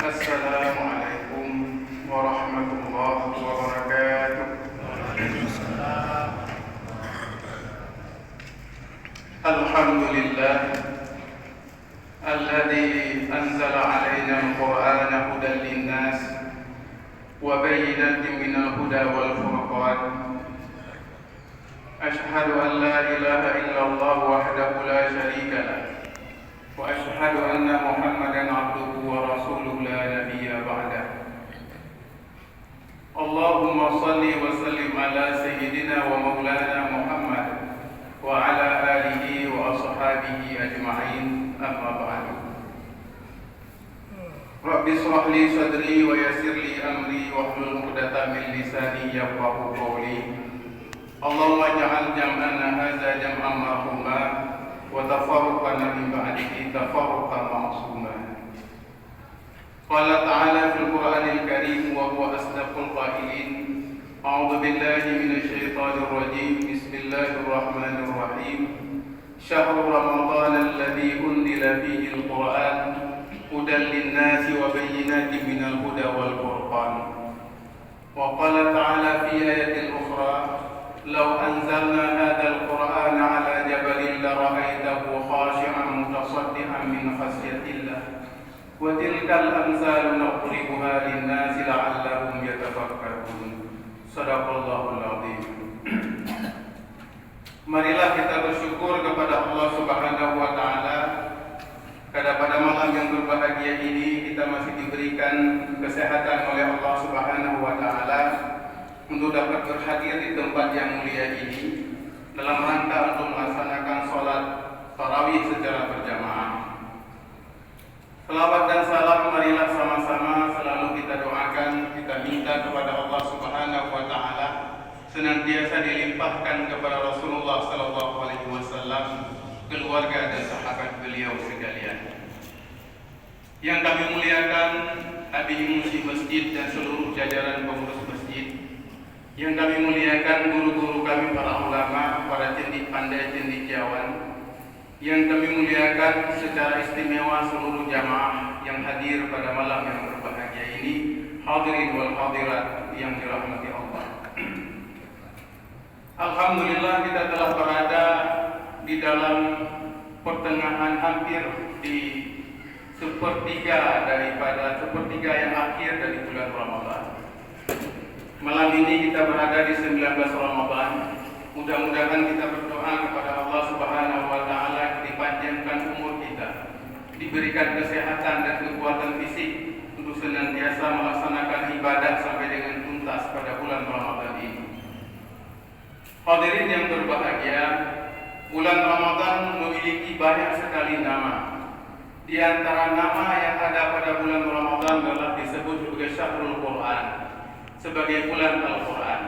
Assalamualaikum warahmatullahi wabarakatuh. Alhamdulillah alladzi anzala alaina al-Qur'ana hudan linnas wa bayyinatin minal huda wal furqan. Ashhadu an la ilaha illallah wahdahu la syarika lah wa ashhadu anna Muhammadan abduhu wa rasuluhu la nabiyya ba'dah. Allahumma salli wa sallim ala sayyidina wa maulana Muhammad wa ala alihi wa ashabihi ajma'in, amma ba'du. Rabbi shrah li sadri wa yassir li amri wahlul 'uqdatam min lisani yafqahu qawli. Allahumma ja'al jam'ana hadza jam'an marhuma wa tafarruqana min ba'dihi tafarruqan ma'suma. Qala ta'ala fil Qur'anil Karim wa huwa asdaqul qailin. A'udzu billahi minasy syaithanir rajim. Bismillahir rahmanir rahim. Syahrul Ramadan alladzi unzila fihi al-Qur'an hudan lin-nasi wa bayyinatin minal huda wal furqan. Wa qala ta'ala fi ayatin ukhra law anzalna hadzal Qur'ana 'ala jabalin la ra'aitahu khashi'an mutasaddian min khasyatillah wa tilkal amsalu naqribuha lin-nasi la'allahum yatafakkarun. Shadaqallahul azim. Marilah kita bersyukur kepada Allah Subhanahu wa taala karena pada malam yang berbahagia ini kita masih diberikan kesehatan oleh Allah Subhanahu wa taala untuk dapat berhadir di tempat yang mulia ini dalam rangka untuk melaksanakan sholat tarawih secara berjamaah. Selawat dan salam marilah sama-sama selalu kita doakan, kita minta kepada Allah Subhanahu wa taala senantiasa dilimpahkan kepada Rasulullah sallallahu alaihi wasallam, keluarga dan sahabat beliau sekalian. Yang kami muliakan Habib Musi Masjid dan seluruh jajaran pengurus masjid. Yang kami muliakan guru-guru kami para ulama, para cendik pandai, cendekiawan. Yang kami muliakan secara istimewa seluruh jamaah yang hadir pada malam yang berbahagia ini, hadirin wal hadirat yang dirahmati Allah. Alhamdulillah kita telah berada di dalam pertengahan hampir di sepertiga yang akhir dari bulan Ramadan. Malam ini kita berada di 19 Ramadan. Mudah-mudahan kita berdoa kepada Allah Subhanahu wa taala dipanjangkan umur kita, diberikan kesehatan dan kekuatan fisik untuk senantiasa melaksanakan ibadah sampai dengan tuntas pada bulan Ramadan ini. Hadirin yang berbahagia, bulan Ramadan memiliki banyak sekali nama. Di antara nama yang ada pada bulan Ramadan adalah disebut sebagai Syahrul Quran, sebagai bulan Al-Quran.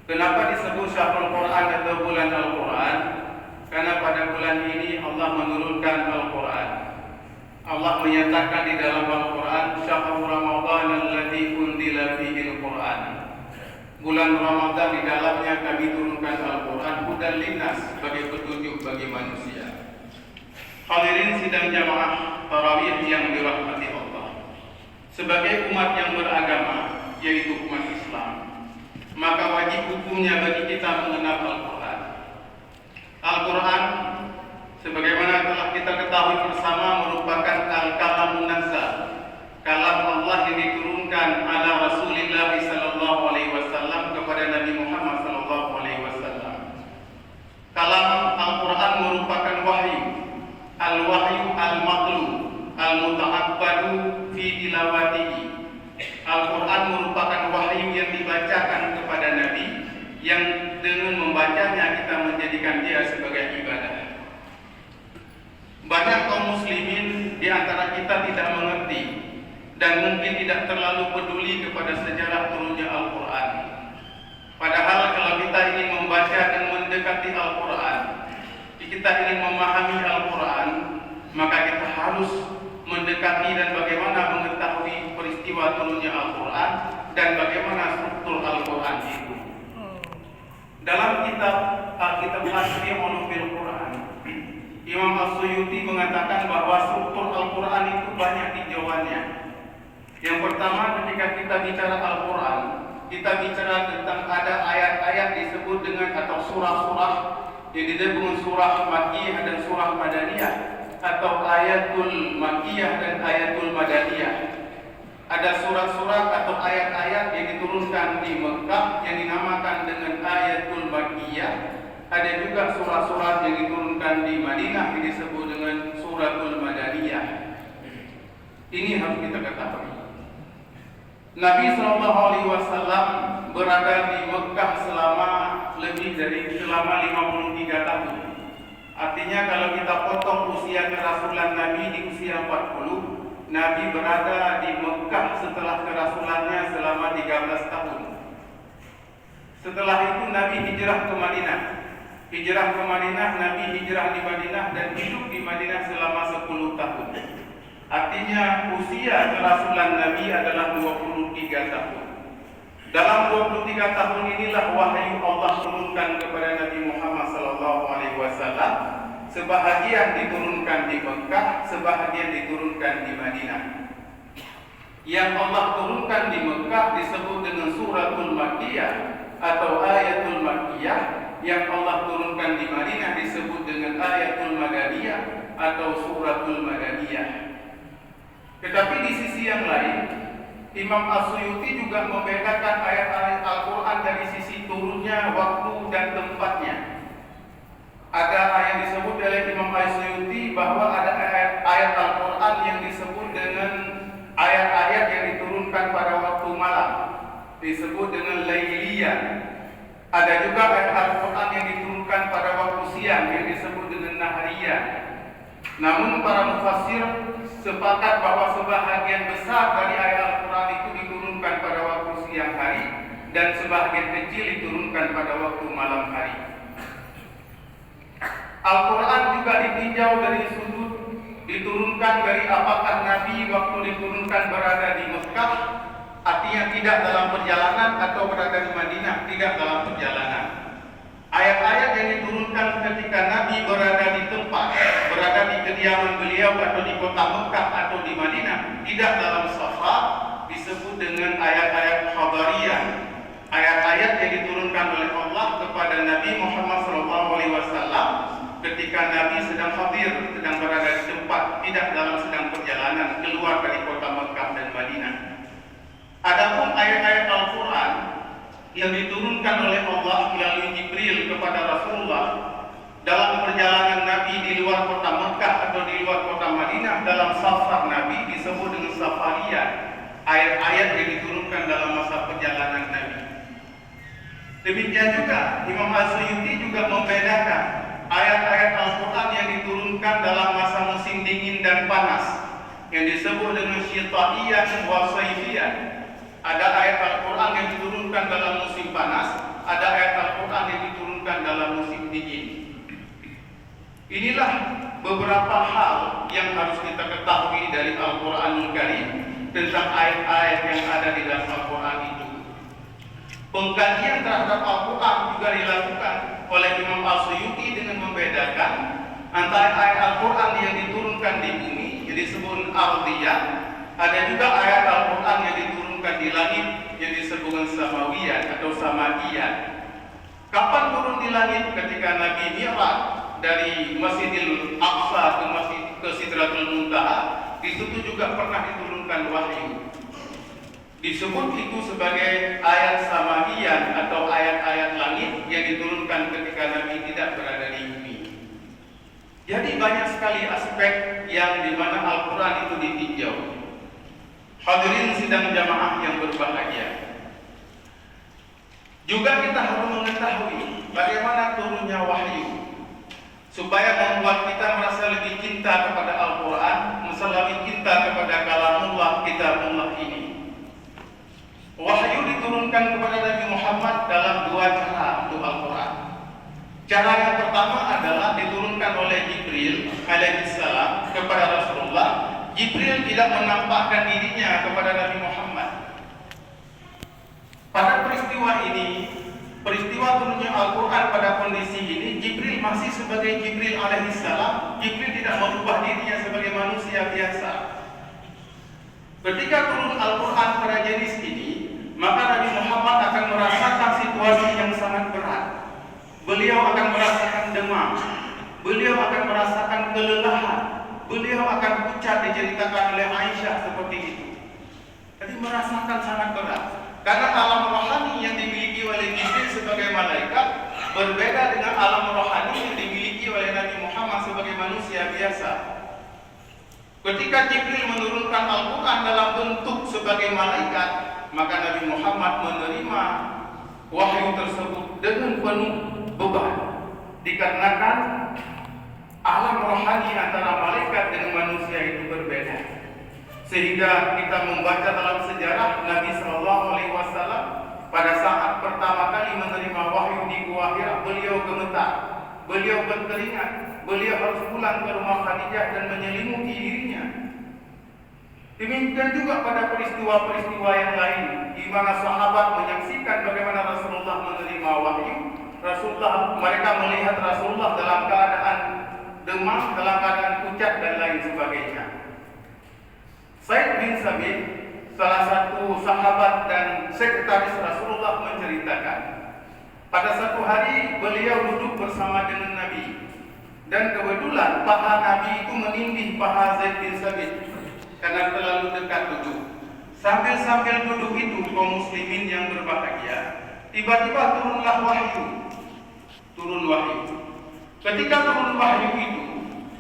Kenapa disebut Syahrul Quran atau bulan Al-Quran? Karena pada bulan ini Allah menurunkan Al-Quran. Allah menyatakan di dalam Al-Quran, Syahrul Ramadan alladzi unzila fihi Al-Quran. Bulan Ramadan di dalamnya kami turunkan Al-Quran hudan linnas, sebagai petunjuk bagi manusia. Hadirin sidang jamaah tarawih yang dirahmati Allah. Sebagai umat yang beragama, yaitu umat Islam, maka wajib hukumnya bagi kita mengenal Al-Quran. Al-Quran, sebagaimana telah kita ketahui bersama, merupakan al-kalam munazzal, kalam Allah yang diturunkan ala Rasulillah sallallahu alaihi wasallam kepada Nabi Muhammad sallallahu alaihi wasallam. Kalam Al-Quran merupakan wahyu, al-wahyu al-maqlu, al-muta'abbadu fi tilawatihi. Al-Quran merupakan wahyu yang dibacakan kepada Nabi, yang dengan membacanya kita menjadikan dia sebagai ibadah. Banyak kaum muslimin di antara kita tidak mengerti dan mungkin tidak terlalu peduli kepada sejarah turunnya Al-Quran. Padahal kalau kita ingin membaca dan mendekati Al-Quran, kita ingin memahami Al-Quran, maka kita harus mendekati dan bagaimana mengetahui peristiwa turunnya Al-Quran dan bagaimana struktur Al-Quran itu. Dalam kitab Asri Ulumul Quran, Imam As-Suyuti mengatakan bahwa struktur Al-Quran itu banyak dijawani tujuannya. Yang pertama, ketika kita bicara Al-Quran, kita bicara tentang ada ayat-ayat disebut dengan atau surah-surah yang disebut dengan surah Makkiyah dan surah Madaniyah, atau ayatul Makkiyah dan ayatul Madaniyah. Ada surat-surat atau ayat-ayat yang diturunkan di Mekah yang dinamakan dengan ayatul Makkiyah. Ada juga surat-surat yang diturunkan di Madinah yang disebut dengan suratul Madaniyah. Ini harus kita ketahui. Nabi SAW berada di Mekah selama 53 tahun. Artinya kalau kita potong usia kerasulan Nabi di usia 40, Nabi berada di Mekah setelah kerasulannya selama 13 tahun. Setelah itu Nabi hijrah ke Madinah. Hijrah ke Madinah, Nabi hijrah di Madinah dan hidup di Madinah selama 10 tahun. Artinya usia kerasulan Nabi adalah 23 tahun. Dalam 23 tahun inilah wahyu Allah turunkan kepada Nabi Muhammad SAW. Sebahagian diturunkan di Mekah, sebahagian diturunkan di Madinah. Yang Allah turunkan di Mekah disebut dengan suratul Makkiyah atau ayatul Makkiyah. Yang Allah turunkan di Madinah disebut dengan ayatul Madaniyah atau suratul Madaniyah. Tetapi di sisi yang lain, Imam As-Suyuti juga membedakan ayat-ayat Al-Quran dari sisi turunnya, waktu dan tempatnya. Ada yang disebut oleh Imam As-Suyuti bahwa ada ayat Al-Quran yang disebut dengan ayat-ayat yang diturunkan pada waktu malam, disebut dengan lailiyah. Ada juga ayat Al-Quran yang diturunkan pada waktu siang yang disebut dengan nahriyah. Namun para mufassir sepakat bahwa sebahagian besar dari ayat Al-Quran itu diturunkan pada waktu siang hari dan sebahagian kecil diturunkan pada waktu malam hari. Al-Quran juga ditinjau dari sudut diturunkan dari apakah Nabi waktu diturunkan berada di Mekah, artinya tidak dalam perjalanan, atau berada di Madinah, tidak dalam perjalanan. Ayat-ayat yang diturunkan ketika Nabi berada di tempat, berada di kediaman beliau atau di kota Mekah atau di Madinah, tidak dalam safar, disebut dengan ayat-ayat khabariyah. Ayat-ayat yang diturunkan oleh Allah kepada Nabi Muhammad SAW ketika Nabi sedang hadir, sedang berada di tempat, tidak dalam sedang perjalanan keluar dari kota Mekah dan Madinah. Adapun ayat-ayat Al-Quran yang diturunkan oleh Allah melalui Jibril kepada Rasulullah dalam perjalanan Nabi di luar kota Mekah atau di luar kota Madinah, dalam safar Nabi disebut dengan safariyah, ayat-ayat yang diturunkan dalam masa perjalanan Nabi. Demikian juga Imam As-Suyuti juga membedakan ayat-ayat Al-Quran yang diturunkan dalam masa musim dingin dan panas yang disebut dengan syitaiyah wa saifiyah. Ada ayat Al-Quran yang diturunkan dalam musim panas, ada ayat Al-Quran yang diturunkan dalam musim dingin. Inilah beberapa hal yang harus kita ketahui dari Al-Quranul Karim tentang ayat-ayat yang ada di dalam Al-Quran itu. Pengkajian terhadap Al-Quran juga dilakukan oleh Imam As-Suyuti dengan membedakan antara ayat Al-Quran yang diturunkan di bumi, jadi disebut ardiyah, ada juga ayat Al-Quran yang diturunkan di langit yang disebut samawiyah atau samadiyah. Kapan turun di langit? Ketika Nabi Mi'raj dari Masjidil Aqsa ke Sidratul Muntaha, di situ juga pernah diturunkan wahyu. Disebut itu sebagai ayat samawiyah atau ayat-ayat langit yang diturunkan ketika Nabi tidak berada di bumi. Jadi banyak sekali aspek yang dimana Al-Quran itu ditinjau. Hadirin sidang jamaah yang berbahagia, juga kita harus mengetahui bagaimana turunnya wahyu supaya membuat kita merasa lebih cinta kepada Al-Quran, lebih cinta kepada kalamullah, kitabullah ini. Wahyu diturunkan kepada Nabi Muhammad dalam dua cara untuk Al-Quran. Cara yang pertama adalah diturunkan oleh Jibril alaihissalam kepada Rasulullah. Jibril tidak menampakkan dirinya kepada Nabi Muhammad. Pada peristiwa ini, peristiwa turunnya Al-Quran pada kondisi ini, Jibril masih sebagai Jibril alaihissalam. Jibril tidak merubah dirinya sebagai manusia biasa. Ketika turun Al-Quran pada jenis ini, maka Nabi Muhammad akan merasakan situasi yang sangat berat. Beliau akan merasakan demam, beliau akan merasakan kelelahan, beliau akan pucat, diceritakan oleh Aisyah seperti itu. Jadi merasakan sangat berat. Karena alam rohani yang dimiliki oleh Jibril sebagai malaikat berbeda dengan alam rohani yang dimiliki oleh Nabi Muhammad sebagai manusia biasa. Ketika Jibril menurunkan Al-Quran dalam bentuk sebagai malaikat, maka Nabi Muhammad menerima wahyu tersebut dengan penuh beban. Dikarenakan alam rohani antara malaikat dengan manusia itu berbeda. Sehingga kita membaca dalam sejarah Nabi SAW pada saat pertama kali menerima wahyu di Gua Hira, beliau gemetar, beliau berkeringat, beliau harus pulang ke rumah Khadijah dan menyelimuti dirinya. Demikian juga pada peristiwa-peristiwa yang lain, di mana sahabat menyaksikan bagaimana Rasulullah menerima wahyu. Mereka melihat Rasulullah dalam keadaan demam, dalam keadaan pucat dan lain sebagainya. Zaid bin Sabit, salah satu sahabat dan sekretaris Rasulullah, menceritakan pada satu hari beliau duduk bersama dengan Nabi, dan kebetulan paha Nabi itu menindih paha Zaid bin Sabit karena terlalu dekat duduk. Sambil duduk itu, kaum muslimin yang berbahagia, tiba-tiba turunlah wahyu. Ketika turun wahyu itu,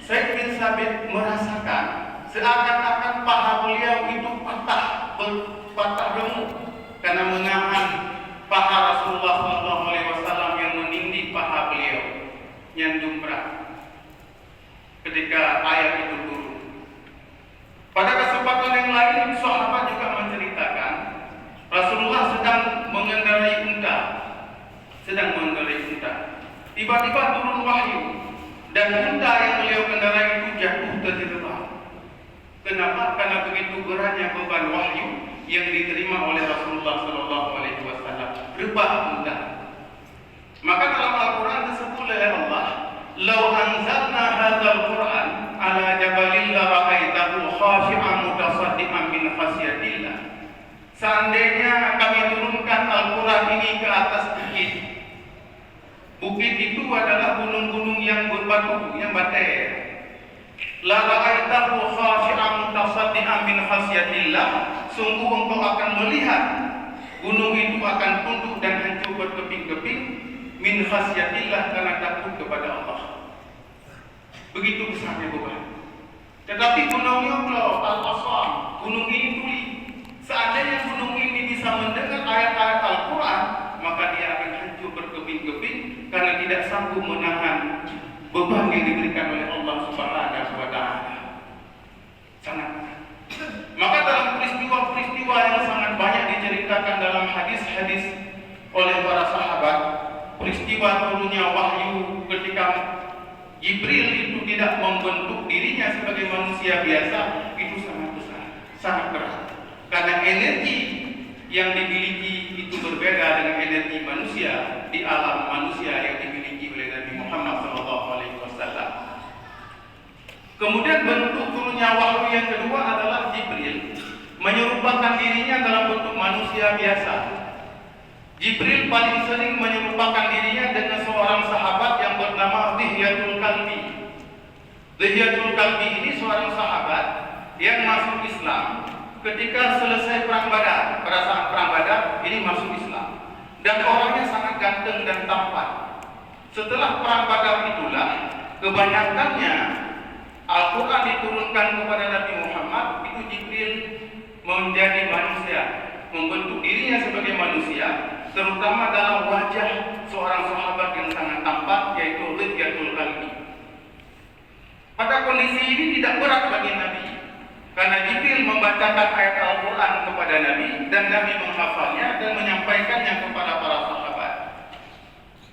Zaid bin Sabit merasakan seakan-akan paha beliau itu patah remuk karena menahan paha Rasulullah SAW yang menindih paha beliau yang dumbrah ketika ayat itu turun. Pada kesempatan yang lain, sahabat juga menceritakan Rasulullah sedang mengendarai unta. Tiba-tiba turun wahyu dan unta yang beliau kendarai itu jatuh terjebak. Kenapa? Karena begitu beratnya beban wahyu yang diterima oleh Rasulullah SAW. Rebah unta. Maka dalam Al-Quran disebut oleh Allah, "Lau anzalna hadzal Qur'an ala jabalin la ra'aitahu khashi'an mutasaddian min khasyatillah." Seandainya kami turunkan Al-Quran ini ke atas bukit. Bukit itu adalah gunung-gunung yang berbatu, yang bater. La ra'aitahu khashi'an mutasaddian min khasyatillah. Sungguh engkau akan melihat gunung itu akan tunduk dan hancur berkeping-keping min khasyatillah, karena takut kepada Allah. Begitu besarnya beban. Tetapi gunungnya pulau Al-Asam, gunung ini tuli. Seandainya gunung ini bisa mendengar ayat-ayat Al-Quran, maka dia akan hancur berkeping-keping karena tidak sanggup menahan beban yang diberikan oleh Allah Subhanahu wa Ta'ala. Sangat. Maka dalam peristiwa-peristiwa yang sangat banyak diceritakan dalam hadis-hadis oleh para sahabat, peristiwa turunnya wahyu ketika Jibril itu tidak membentuk dirinya sebagai manusia biasa, itu sangat besar, sangat berat. Karena energi yang dimiliki itu berbeda dengan energi manusia di alam manusia yang dimiliki oleh Nabi Muhammad SAW. Kemudian bentuk turunnya wahyu yang kedua adalah Jibril menyerupakan dirinya dalam bentuk manusia biasa. Jibril paling sering menyerupakan dirinya dengan seorang sahabat yang bernama Dihyatul Kalbi. Dihyatul Kalbi ini seorang sahabat yang masuk Islam ketika selesai perang Badar. Pada saat perang Badar ini masuk Islam, dan orangnya sangat ganteng dan tampan. Setelah perang Badar itulah kebanyakannya Al-Quran diturunkan kepada Nabi Muhammad. Itu Jibril menjadi manusia, membentuk dirinya sebagai manusia, terutama dalam wajah seorang sahabat yang sangat tampan, yaitu Dihyatul Kalbi. Pada kondisi ini tidak berat bagi Nabi, karena Jibril membacakan ayat Al-Quran kepada Nabi, dan Nabi menghafalnya dan menyampaikannya kepada para sahabat.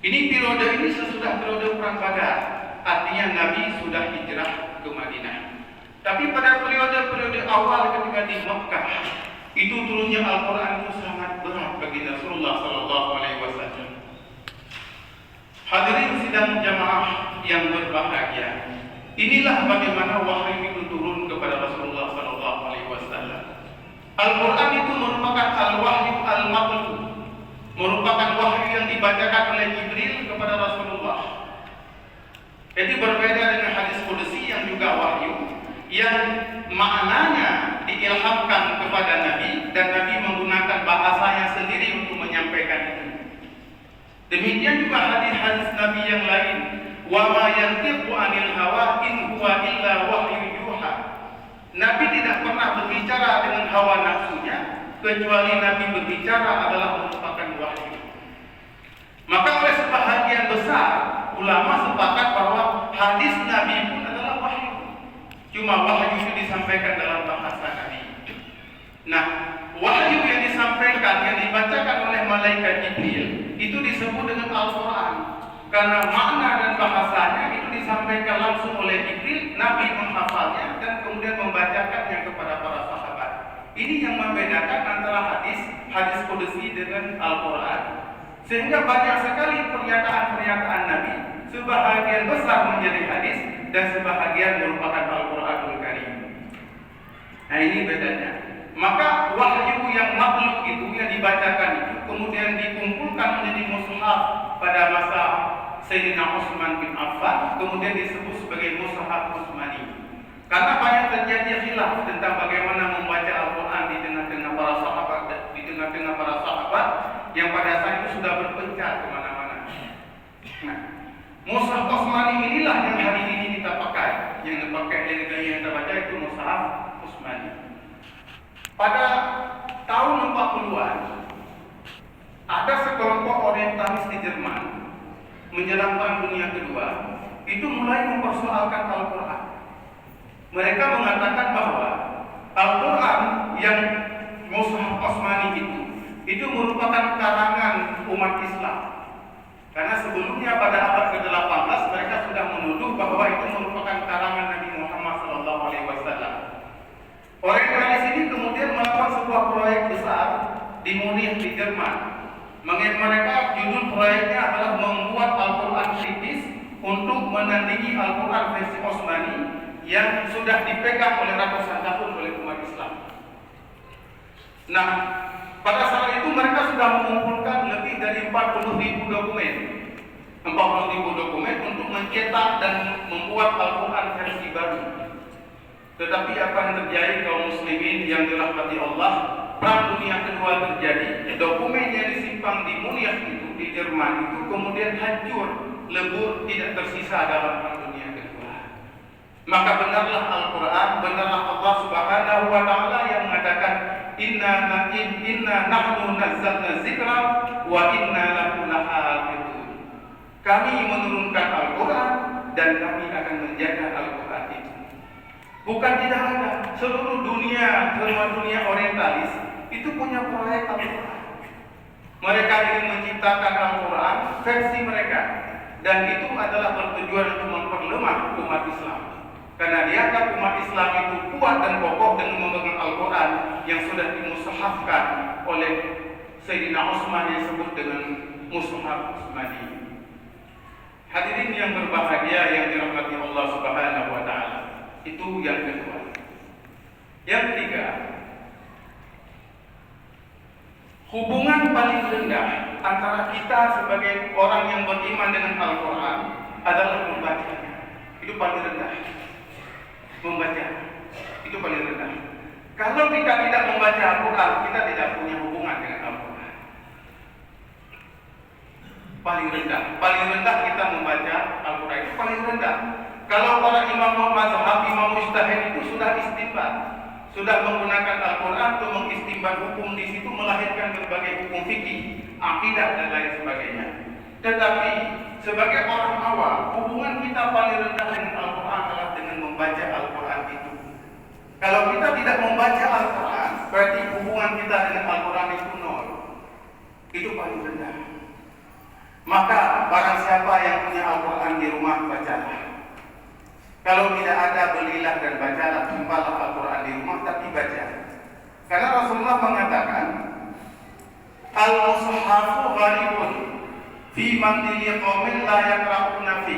Ini periode ini sesudah periode perang Badar, artinya Nabi sudah hijrah ke Madinah. Tapi pada periode awal ketika di Mekah, itu turunnya Al-Quran itu sangat berat bagi Rasulullah SAW. Hadirin sidang jamaah yang berbahagia, inilah bagaimana wahyu itu turun kepada Rasulullah SAW. Al-Quran itu merupakan al-wahyu al-matlu, merupakan wahyu yang dibacakan oleh Jibril kepada Rasulullah. Jadi berbeda dengan hadis qudsi yang juga wahyu, yang maknanya diilhamkan kepada Nabi dan Nabi menggunakan bahasanya sendiri untuk menyampaikan itu. Demikian juga hadis-hadis Nabi yang lain, wa ma yantiqu 'anil hawa in huwa illa wahyu yuha. Nabi tidak pernah berbicara dengan hawa nafsunya, kecuali Nabi berbicara adalah merupakan wahyu. Maka oleh sebahagian besar ulama sepakat bahwa hadis Nabi pun adalah wahyu. Cuma wahyu itu disampaikan dalam bahasa Nabi. Nah, wahyu yang disampaikan, yang dibacakan oleh malaikat Jibril itu disebut dengan Al-Quran. Karena makna dan bahasanya itu disampaikan langsung oleh Jibril, Nabi menghafalnya dan kemudian membacakannya kepada para sahabat. Ini yang membedakan antara hadis qudsi dengan Al-Quran. Sehingga banyak sekali pernyataan-pernyataan Nabi, sebahagian besar menjadi hadis dan sebahagian merupakan Al-Quranul Karim. Nah, ini bedanya. Maka wahyu yang makhluk itu, yang dibacakan itu kemudian dikumpulkan menjadi mushaf pada masa Sayyidina Utsman bin Affan, kemudian disebut sebagai mushaf Utsmani. Karena banyak terjadi khilaf tentang bagaimana membaca Al-Quran di tengah-tengah para sahabat, yang pada saat itu sudah berpencar kemana-mana. Nah, mushaf Utsmani inilah yang hari ini kita pakai, yang dipakai yang kita baca itu mushaf Utsmani. Pada tahun 40-an ada sekelompok orientalis di Jerman menjelang Perang Dunia Kedua itu mulai mempersoalkan Al-Quran. Mereka mengatakan bahwa Al-Quran yang mushaf Utsmani itu merupakan karangan umat Islam. Karena sebelumnya pada abad ke-18 mereka sudah menuduh bahwa itu merupakan karangan Nabi Muhammad SAW. Orientalis ini kemudian melakukan sebuah proyek besar di Munich di Jerman. Mereka judul proyeknya adalah membuat Al-Quran kritis untuk menandingi Al-Quran versi Utsmani yang sudah dipegang oleh ratusan tahun oleh umat Islam. Nah, pada saat itu mereka sudah mengumpulkan lebih dari 40.000 dokumen. 40.000 dokumen untuk mencetak dan membuat Al-Quran versi baru. Tetapi apa yang terjadi kaum muslimin yang dirahmati Allah, Perang Dunia Kedua terjadi, dokumen yang disimpan di Munich itu, di Jerman itu kemudian hancur, lebur, tidak tersisa dalam Perang Dunia Kedua. Maka benarlah Al-Quran, benarlah Allah Subhanahu wa Ta'ala yang mengatakan inna nahnu nazzalna dzikra wa inna lahu lahafizun. Kami menurunkan Al-Quran dan kami akan menjaga Al-Quran itu. Bukan tidak ada, seluruh dunia, terutama dunia orientalis itu punya proyek Al-Quran. Mereka ingin menciptakan Al-Quran versi mereka, dan itu adalah bertujuan untuk memperlemah umat Islam. Karena dianggap umat Islam itu kuat dan kokoh dengan memegang Al-Quran yang sudah dimushafkan oleh Sayyidina Utsman yang disebut dengan mushaf Utsmani. Hadirin yang berbahagia yang dirahmati Allah Subhanahu wa Ta'ala. Itu yang kedua. Yang ketiga, hubungan paling rendah antara kita sebagai orang yang beriman dengan Al-Quran adalah membacanya. Itu paling rendah. Membaca itu paling rendah. Kalau kita tidak membaca Al-Quran, kita tidak punya hubungan dengan Al-Quran. Paling rendah kita membaca Al-Quran itu paling rendah. Kalau para imam mazhab, imam mujtahid itu sudah istinbat, sudah menggunakan Al-Quran untuk mengistinbat hukum di situ, melahirkan berbagai hukum fikih, akidah dan lain sebagainya. Tetapi sebagai orang awam, hubungan kita paling rendah dengan Al-Quran adalah dengan membaca Al-Quran itu. Kalau kita tidak membaca Al-Quran, berarti hubungan kita dengan Al-Quran itu nol. Itu paling rendah. Maka barang siapa yang punya Al-Quran di rumah, bacalah. Kalau tidak ada, belilah dan bacalah, timpalah Al-Quran di rumah, tapi baca. Karena Rasulullah mengatakan, Al-Mushafu gharibun fi mandili qaumin la yaqra'una fi.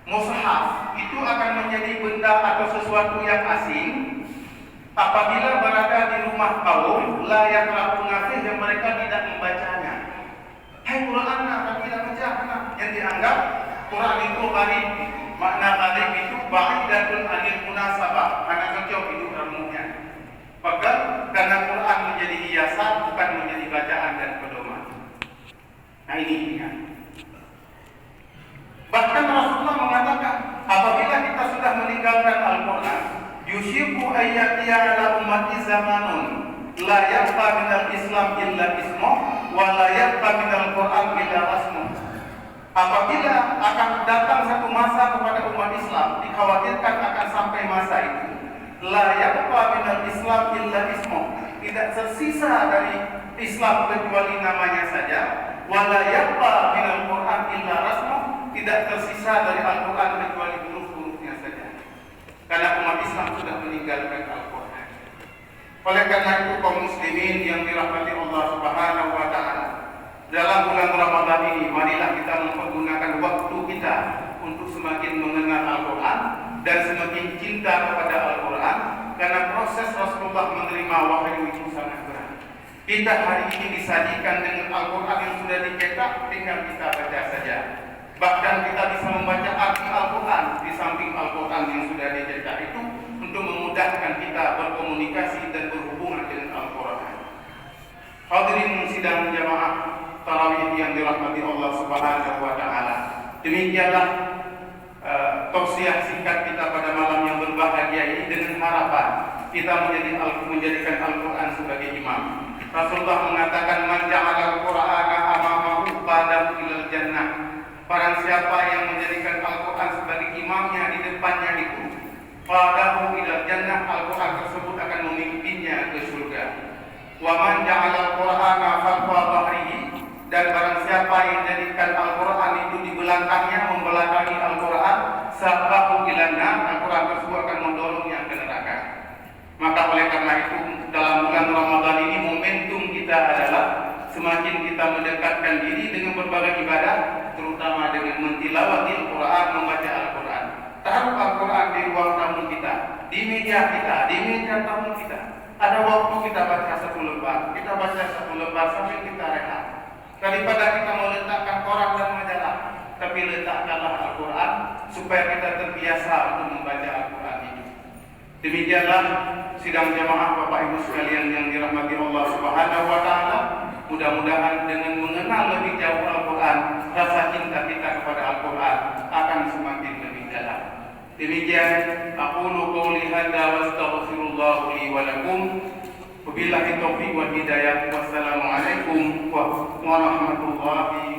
Mushaf itu akan menjadi benda atau sesuatu yang asing apabila berada di rumah kaum la yaqra'una fihi yang mereka tidak membacanya. Hai Quran tapi tidak baca, yang dianggap Quran itu gharib. Makna gharib itu ba'idatun anil munasabah, karena jauh itu ilmunya. Maka karena Quran menjadi hiasan bukan menjadi bacaan dan pedoman. Nah ini dia. Bahkan Rasulullah mengatakan apabila kita sudah meninggalkan Al-Quran, yushiku ayyatiya ala ummati zamanun la yabqa minal Islam illa ismuh wa la yabqa minal Quran illa rasmuh. Apabila akan datang satu masa kepada umat Islam, dikhawatirkan akan sampai masa itu, la yabqa minal Islam illa ismuh, tidak tersisa dari Islam kecuali namanya saja, wa la yabqa minal Quran illa rasmuh, tidak tersisa dari Al-Quran kecuali huruf-hurufnya saja. Karena umat Islam sudah meninggalkan Al-Quran. Oleh karena itu kaum muslimin yang dirahmati Allah Subhanahu wa taala, dalam bulan Ramadan ini marilah kita mempergunakan waktu kita untuk semakin mengenal Al-Quran dan semakin cinta kepada Al-Quran, karena proses Rasulullah menerima wahyu itu sangat berat. Kita hari ini disajikan dengan Al-Quran yang sudah dicetak, tinggal kita baca saja. Bahkan kita bisa membaca arti Al-Quran di samping Al-Quran yang sudah dicetak itu untuk memudahkan kita berkomunikasi dan berhubungan dengan Al-Quran. Hadirin sidang jamaah tarawih yang dirahmati Allah Subhanahu wa taala. Demikianlah tausiah singkat kita pada malam yang berbahagia ini, dengan harapan kita menjadikan Al-Quran sebagai imam. Rasulullah mengatakan man ja'ala al-Qur'ana amamahu qadahu ilal jannah. Barang siapa yang menjadikan Al-Quran sebagai imamnya di depannya itu, qadahu ilal jannah, Al-Quran tersebut akan memimpinnya ke surga. Wa man ja'ala al-Qur'ana khalfa dhahrihi, dan barang siapa yang menjadikan Al-Quran itu di belakangnya, membelakangi Al-Quran, sabaqahu ilan nar, Al-Quran tersebut akan mendorongnya ke neraka. Maka oleh karena itu dalam bulan Ramadan ini momentum kita adalah semakin kita mendekatkan diri dengan berbagai ibadah, terutama dengan mentilawati Al-Quran, membaca Al-Quran. Taruh Al-Quran di ruang tamu kita, di meja kita, di meja tamu kita. Ada waktu kita baca satu lembar, kita baca satu lembar sampai kita rehat. Daripada kita meletakkan koran dan majalah, tapi letakkanlah Al-Quran supaya kita terbiasa untuk membaca Al-Quran ini. Demikianlah sidang jamaah Bapak Ibu sekalian yang dirahmati Allah Subhanahu wa taala. Mudah-mudahan dengan mengenal lebih jauh Al-Quran, rasa cinta kita kepada Al-Quran akan semakin lebih dalam. Demikian aqulu qouli hadza wa astaghfirullah li wa lakum. Wabillahi taufiq wal hidayah. Wassalamualaikum warahmatullahi